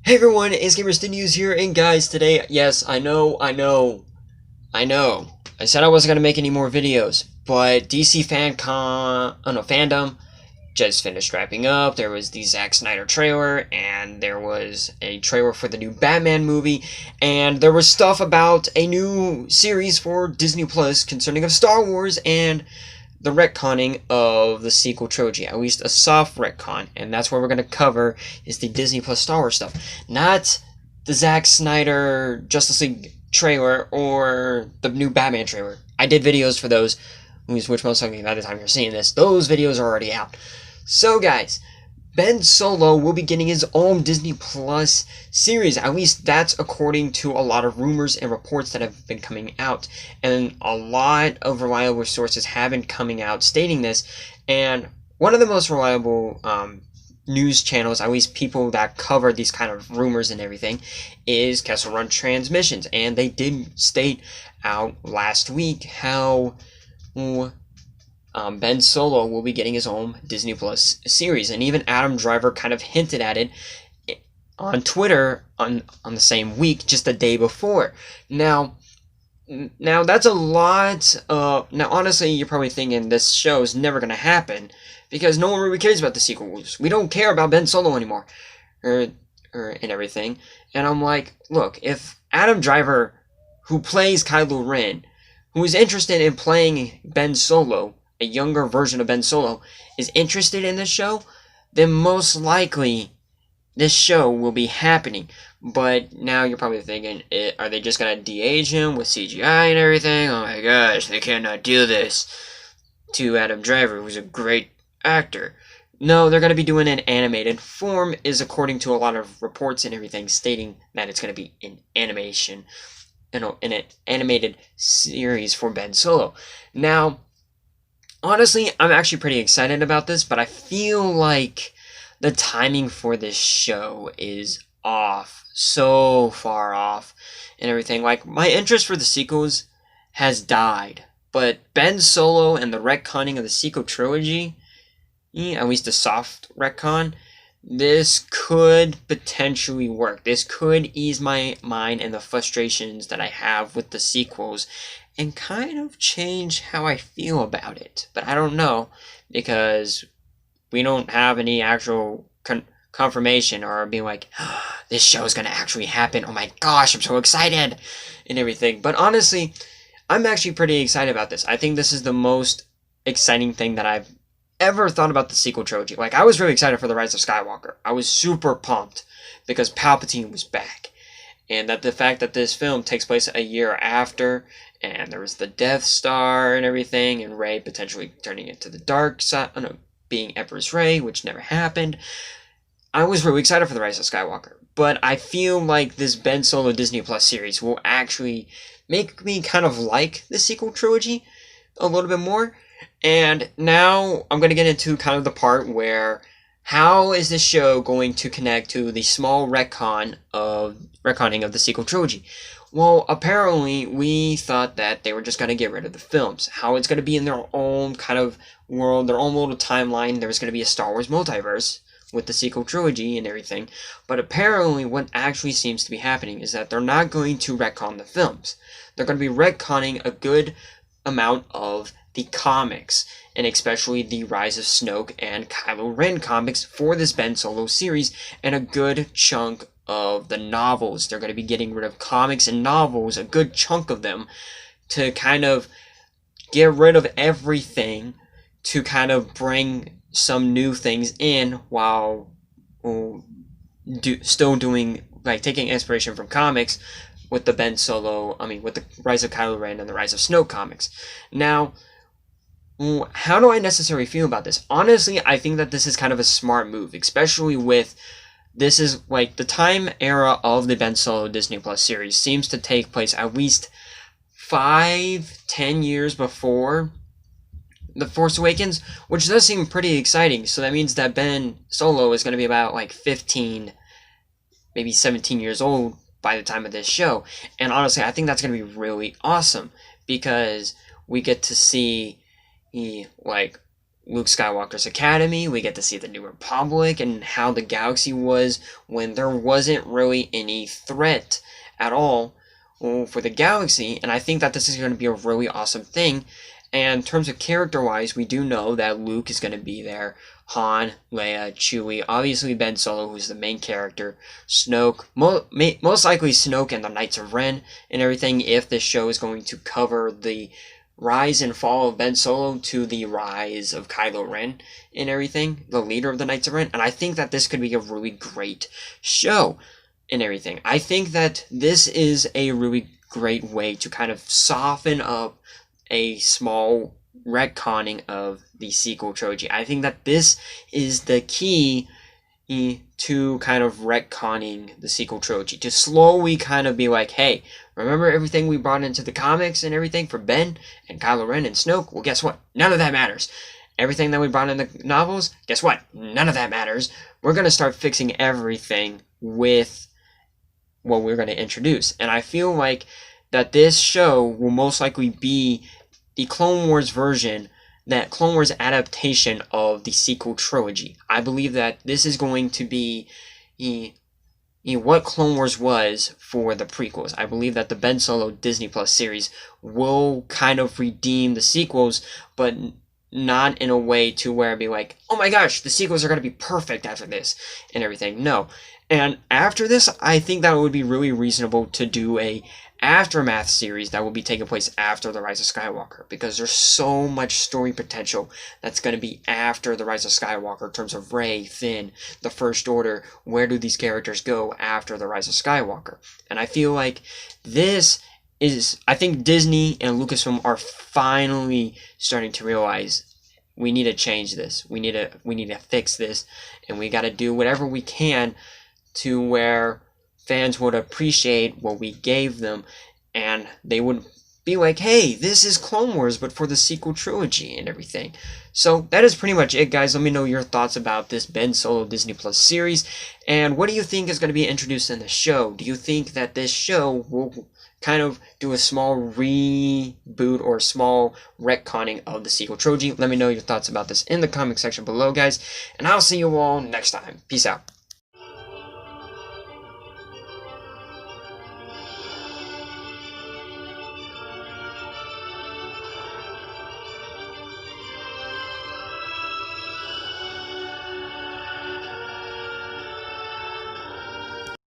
Hey everyone, it's News here, and guys, today, yes, I know, I said I wasn't gonna make any more videos, but DC fandom just finished wrapping up. There was the Zack Snyder trailer, and there was a trailer for the new Batman movie, and there was stuff about a new series for Disney Plus concerning of Star Wars, and the retconning of the sequel trilogy, at least a soft retcon, and that's what we're going to cover is the Disney Plus Star Wars stuff, not the Zack Snyder Justice League trailer or the new Batman trailer. I did videos for those, which most likely by the time you're seeing this, those videos are already out. So guys, Ben Solo will be getting his own Disney Plus series. At least that's according to a lot of rumors and reports that have been coming out. And a lot of reliable sources have been coming out stating this. And one of the most reliable news channels, at least people that cover these kind of rumors and everything, is Kessel Run Transmissions. And they did state out last week how Ben Solo will be getting his own Disney Plus series, and even Adam Driver kind of hinted at it on Twitter on the same week, just the day before. Now that's a lot. Now honestly, you're probably thinking this show is never gonna happen because no one really cares about the sequels. We don't care about Ben Solo anymore, and everything. And I'm like, look, if Adam Driver, who plays Kylo Ren, who is interested in playing Ben Solo, a younger version of Ben Solo, is interested in this show, then most likely this show will be happening. But now you're probably thinking, are they just going to de-age him with CGI and everything? Oh my gosh, they cannot do this to Adam Driver, who's a great actor. No, they're going to be doing an animated form, is according to a lot of reports and everything, stating that it's going to be in animation, in an animated series for Ben Solo. Now, honestly, I'm actually pretty excited about this, but I feel like the timing for this show is off, so far off, and everything. Like, my interest for the sequels has died, but Ben Solo and the retconning of the sequel trilogy, at least a soft retcon, this could potentially work. This could ease my mind and the frustrations that I have with the sequels, and kind of change how I feel about it. But I don't know, because we don't have any actual confirmation or being like, oh, this show is going to actually happen. Oh my gosh, I'm so excited and everything. But honestly, I'm actually pretty excited about this. I think this is the most exciting thing that I've ever thought about the sequel trilogy. Like, I was really excited for The Rise of Skywalker. I was super pumped because Palpatine was back. And that the fact that this film takes place a year after, and there was the Death Star and everything, and Rey potentially turning into the dark side, being Empress Rey, which never happened. I was really excited for The Rise of Skywalker. But I feel like this Ben Solo Disney Plus series will actually make me kind of like the sequel trilogy a little bit more. And now I'm going to get into kind of the part where how is this show going to connect to the small retconning of the sequel trilogy? Well, apparently we thought that they were just going to get rid of the films. How it's going to be in their own kind of world, their own little timeline. There was going to be a Star Wars multiverse with the sequel trilogy and everything. But apparently what actually seems to be happening is that they're not going to retcon the films. They're going to be retconning a good amount of the comics, and especially the Rise of Snoke and Kylo Ren comics for this Ben Solo series, and a good chunk of the novels. They're going to be getting rid of comics and novels, a good chunk of them, to kind of get rid of everything to kind of bring some new things in while still doing, like, taking inspiration from comics with the with the Rise of Kylo Ren and the Rise of Snoke comics. Now, how do I necessarily feel about this? Honestly, I think that this is kind of a smart move, especially with this is like the time era of the Ben Solo Disney Plus series seems to take place at least 5-10 years before The Force Awakens, which does seem pretty exciting. So that means that Ben Solo is going to be about like 15, maybe 17 years old by the time of this show. And honestly, I think that's going to be really awesome because we get to see Luke Skywalker's Academy. We get to see the New Republic and how the galaxy was when there wasn't really any threat at all for the galaxy. And I think that this is going to be a really awesome thing. And in terms of character-wise, we do know that Luke is going to be there. Han, Leia, Chewie, obviously Ben Solo, who's the main character, Snoke, most likely Snoke and the Knights of Ren and everything, if this show is going to cover the rise and fall of Ben Solo to the rise of Kylo Ren and everything, the leader of the Knights of Ren. And I think that this could be a really great show and everything. I think that this is a really great way to kind of soften up a small retconning of the sequel trilogy. I think that this is the key to kind of retconning the sequel trilogy, to slowly kind of be like, hey, remember everything we brought into the comics and everything for Ben and Kylo Ren and Snoke? Well, guess what? None of that matters. Everything that we brought in the novels, guess what? None of that matters. We're going to start fixing everything with what we're going to introduce. And I feel like that this show will most likely be the Clone Wars version, that Clone Wars adaptation of the sequel trilogy. I believe that this is going to be what Clone Wars was for the prequels. I believe that the Ben Solo Disney Plus series will kind of redeem the sequels, but not in a way to where it'd be like, oh my gosh, the sequels are going to be perfect after this and everything. No. And after this, I think that it would be really reasonable to do a aftermath series that will be taking place after the Rise of Skywalker, because there's so much story potential that's going to be after the Rise of Skywalker in terms of Rey, Finn, the First Order. Where do these characters go after the Rise of Skywalker? And I feel like this is, I think Disney and Lucasfilm are finally starting to realize we need to change this. We need to fix this, and we got to do whatever we can to where fans would appreciate what we gave them, and they would be like, hey, this is Clone Wars, but for the sequel trilogy and everything. So that is pretty much it, guys. Let me know your thoughts about this Ben Solo Disney Plus series, and what do you think is going to be introduced in the show? Do you think that this show will kind of do a small reboot or small retconning of the sequel trilogy? Let me know your thoughts about this in the comment section below, guys, and I'll see you all next time. Peace out.